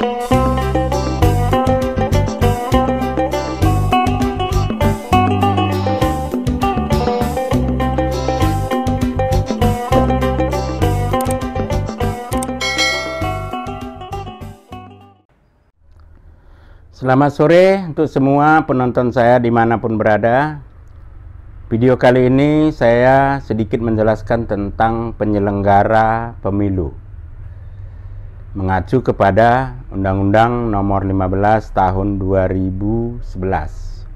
Selamat sore untuk semua penonton saya dimanapun berada. Video kali ini saya sedikit menjelaskan tentang penyelenggara pemilu, mengacu kepada Undang-Undang Nomor 15 Tahun 2011.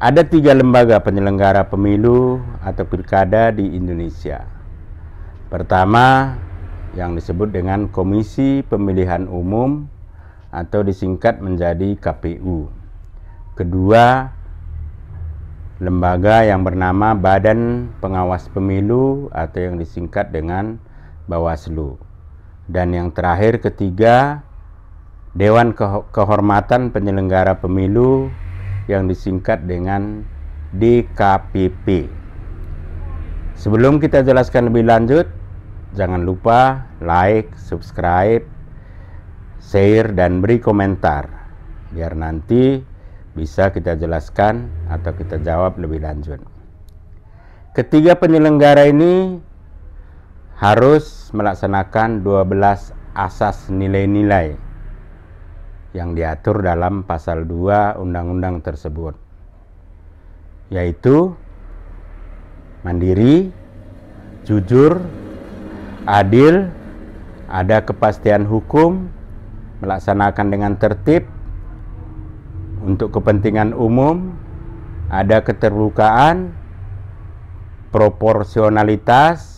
Ada 3 lembaga penyelenggara pemilu atau pilkada di Indonesia. Pertama, yang disebut dengan Komisi Pemilihan Umum atau disingkat menjadi KPU. Kedua, lembaga yang bernama Badan Pengawas Pemilu atau yang disingkat dengan Bawaslu. Dan yang terakhir, ketiga, Dewan Kehormatan Penyelenggara Pemilu yang disingkat dengan DKPP. Sebelum kita jelaskan lebih lanjut, jangan lupa like, subscribe, share, dan beri komentar biar nanti bisa kita jelaskan atau kita jawab lebih lanjut. Ketiga penyelenggara ini harus melaksanakan 12 asas nilai-nilai yang diatur dalam pasal 2 undang-undang tersebut, yaitu mandiri, jujur, adil, ada kepastian hukum, melaksanakan dengan tertib, untuk kepentingan umum, ada keterbukaan, proporsionalitas,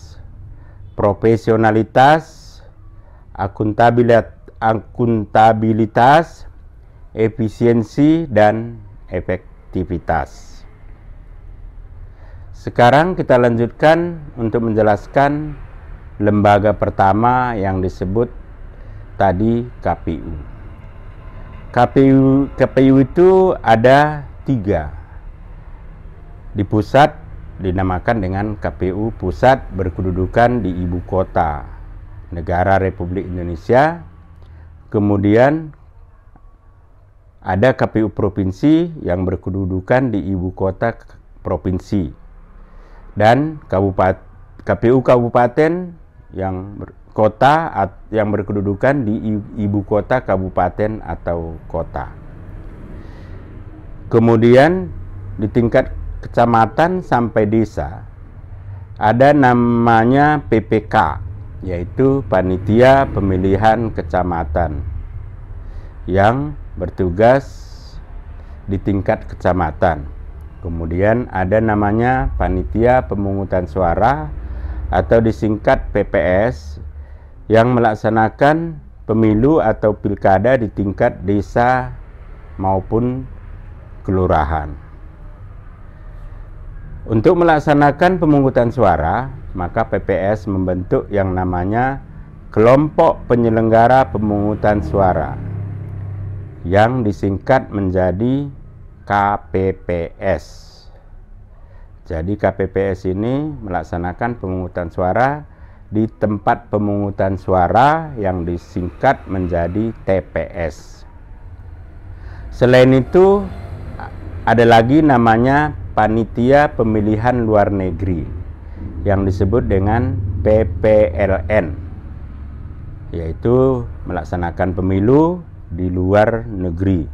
profesionalitas, akuntabilitas, efisiensi, dan efektivitas. Sekarang kita lanjutkan untuk menjelaskan lembaga pertama yang disebut tadi KPU. KPU itu ada 3. Di pusat dinamakan dengan KPU Pusat, berkedudukan di ibu kota negara Republik Indonesia. Kemudian ada KPU Provinsi yang berkedudukan di ibu kota provinsi, dan KPU Kabupaten yang kota yang berkedudukan di ibu kota kabupaten atau kota. Kemudian di tingkat kecamatan sampai desa ada namanya PPK, yaitu Panitia Pemilihan Kecamatan, yang bertugas di tingkat kecamatan. Kemudian ada namanya Panitia Pemungutan Suara atau disingkat PPS, yang melaksanakan pemilu atau pilkada di tingkat desa maupun kelurahan. Untuk melaksanakan pemungutan suara, maka PPS membentuk yang namanya Kelompok Penyelenggara Pemungutan Suara, yang disingkat menjadi KPPS. Jadi KPPS ini melaksanakan pemungutan suara di tempat pemungutan suara yang disingkat menjadi TPS. Selain itu, ada lagi namanya Panitia Pemilihan Luar Negeri yang disebut dengan PPLN, yaitu melaksanakan pemilu di luar negeri,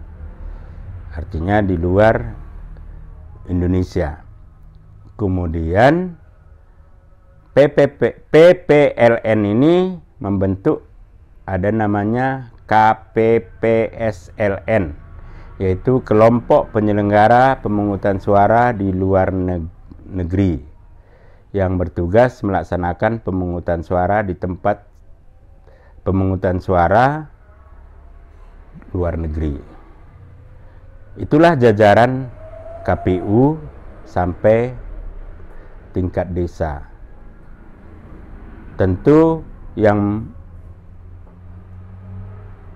artinya di luar Indonesia. Kemudian PPLN ini membentuk ada namanya KPPSLN, yaitu Kelompok Penyelenggara Pemungutan Suara di Luar Negeri, yang bertugas melaksanakan pemungutan suara di tempat pemungutan suara luar negeri. Itulah jajaran KPU sampai tingkat desa. Tentu yang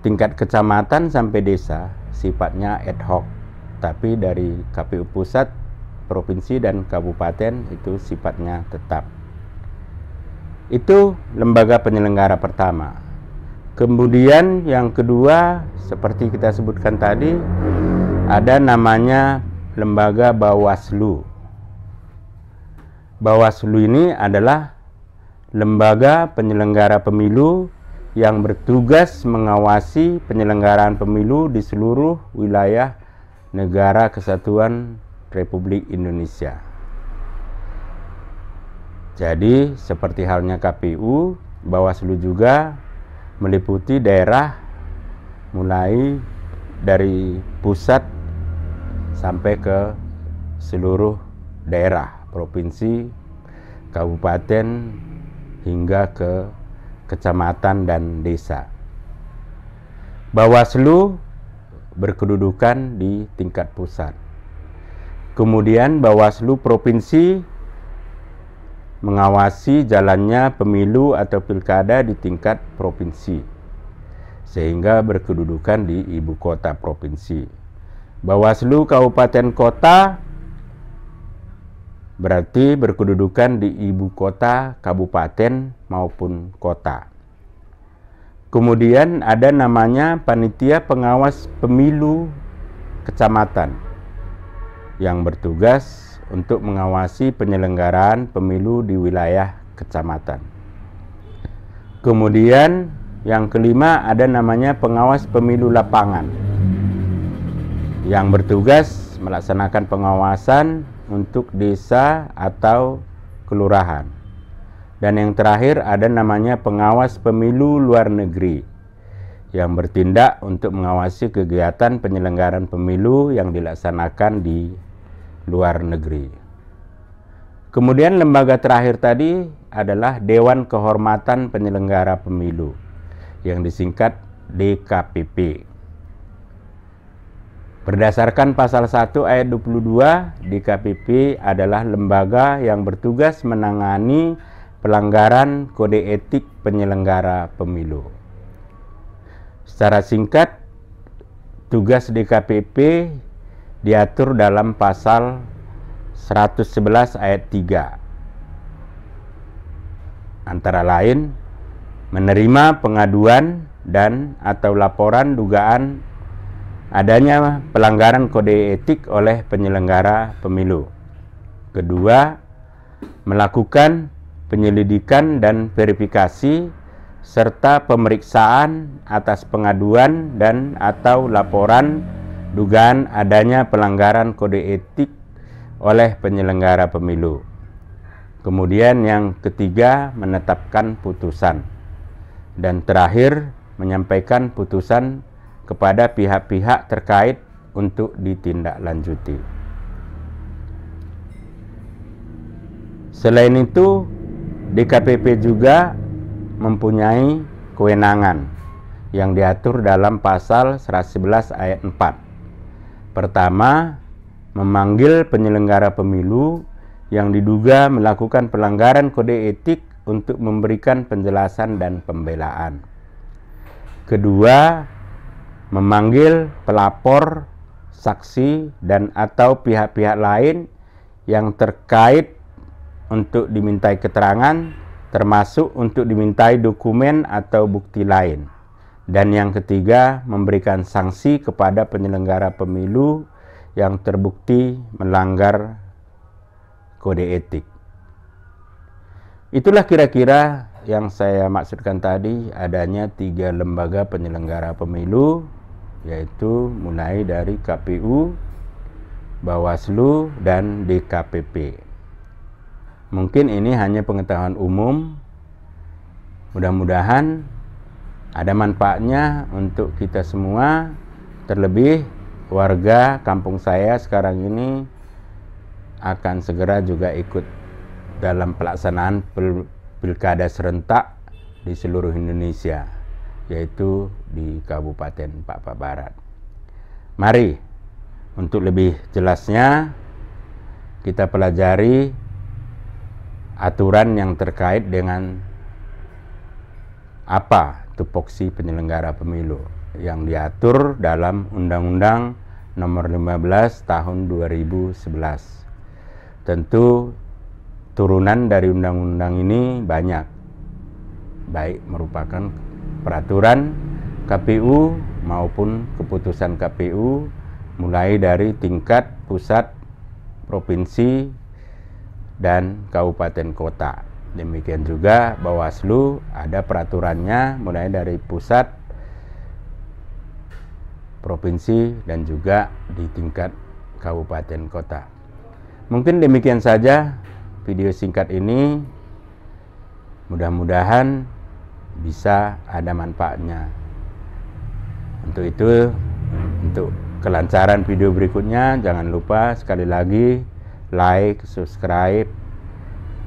tingkat kecamatan sampai desa sifatnya ad hoc, tapi dari KPU pusat, provinsi, dan kabupaten itu sifatnya tetap. Itu lembaga penyelenggara pertama. Kemudian yang kedua, seperti kita sebutkan tadi, ada namanya lembaga Bawaslu. Bawaslu ini adalah lembaga penyelenggara pemilu yang bertugas mengawasi penyelenggaraan pemilu di seluruh wilayah Negara Kesatuan Republik Indonesia. Jadi, seperti halnya KPU, Bawaslu juga meliputi daerah mulai dari pusat sampai ke seluruh daerah, provinsi, kabupaten, hingga ke kecamatan dan desa. Bawaslu berkedudukan di tingkat pusat. Kemudian Bawaslu provinsi mengawasi jalannya pemilu atau pilkada di tingkat provinsi, sehingga berkedudukan di ibu kota provinsi. Bawaslu kabupaten kota berarti berkedudukan di ibu kota kabupaten maupun kota. Kemudian ada namanya Panitia Pengawas Pemilu Kecamatan yang bertugas untuk mengawasi penyelenggaraan pemilu di wilayah kecamatan. Kemudian yang kelima ada namanya pengawas pemilu lapangan yang bertugas melaksanakan pengawasan untuk desa atau kelurahan. Dan yang terakhir ada namanya pengawas pemilu luar negeri yang bertindak untuk mengawasi kegiatan penyelenggaraan pemilu yang dilaksanakan di luar negeri. Kemudian lembaga terakhir tadi adalah Dewan Kehormatan Penyelenggara Pemilu yang disingkat DKPP. Berdasarkan pasal 1 ayat 22, DKPP adalah lembaga yang bertugas menangani pelanggaran kode etik penyelenggara pemilu. Secara singkat, tugas DKPP diatur dalam pasal 111 ayat 3. Antara lain, menerima pengaduan dan atau laporan dugaan adanya pelanggaran kode etik oleh penyelenggara pemilu. Kedua, melakukan penyelidikan dan verifikasi serta pemeriksaan atas pengaduan dan atau laporan dugaan adanya pelanggaran kode etik oleh penyelenggara pemilu. Kemudian yang ketiga, menetapkan putusan. Dan terakhir, menyampaikan putusan kepada pihak-pihak terkait untuk ditindaklanjuti. Selain itu, DKPP juga mempunyai kewenangan yang diatur dalam pasal 111 ayat 4. Pertama, memanggil penyelenggara pemilu yang diduga melakukan pelanggaran kode etik untuk memberikan penjelasan dan pembelaan. Kedua, memanggil pelapor, saksi, dan atau pihak-pihak lain yang terkait untuk dimintai keterangan, termasuk untuk dimintai dokumen atau bukti lain. Dan yang ketiga, memberikan sanksi kepada penyelenggara pemilu yang terbukti melanggar kode etik. Itulah kira-kira yang saya maksudkan tadi, adanya 3 lembaga penyelenggara pemilu, yaitu mulai dari KPU, Bawaslu, dan DKPP. Mungkin ini hanya pengetahuan umum, mudah-mudahan ada manfaatnya untuk kita semua, terlebih warga kampung saya sekarang ini akan segera juga ikut dalam pelaksanaan pilkada serentak di seluruh Indonesia, yaitu di Kabupaten Pak Barat. Mari, untuk lebih jelasnya kita pelajari aturan yang terkait dengan apa tupoksi penyelenggara pemilu yang diatur dalam Undang-Undang Nomor 15 Tahun 2011. Tentu turunan dari undang-undang ini banyak, baik merupakan peraturan KPU maupun keputusan KPU mulai dari tingkat pusat, provinsi, dan kabupaten kota. Demikian juga Bawaslu ada peraturannya mulai dari pusat, provinsi, dan juga di tingkat kabupaten kota. Mungkin demikian saja video singkat ini. Mudah-mudahan bisa ada manfaatnya. Untuk itu, untuk kelancaran video berikutnya, jangan lupa sekali lagi like, subscribe,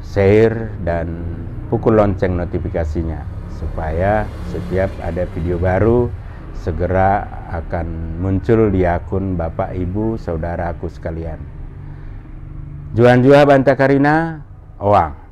share, dan pukul lonceng notifikasinya supaya setiap ada video baru segera akan muncul di akun Bapak, Ibu, Saudaraku sekalian. Juan Jua Bantakarina, Owang.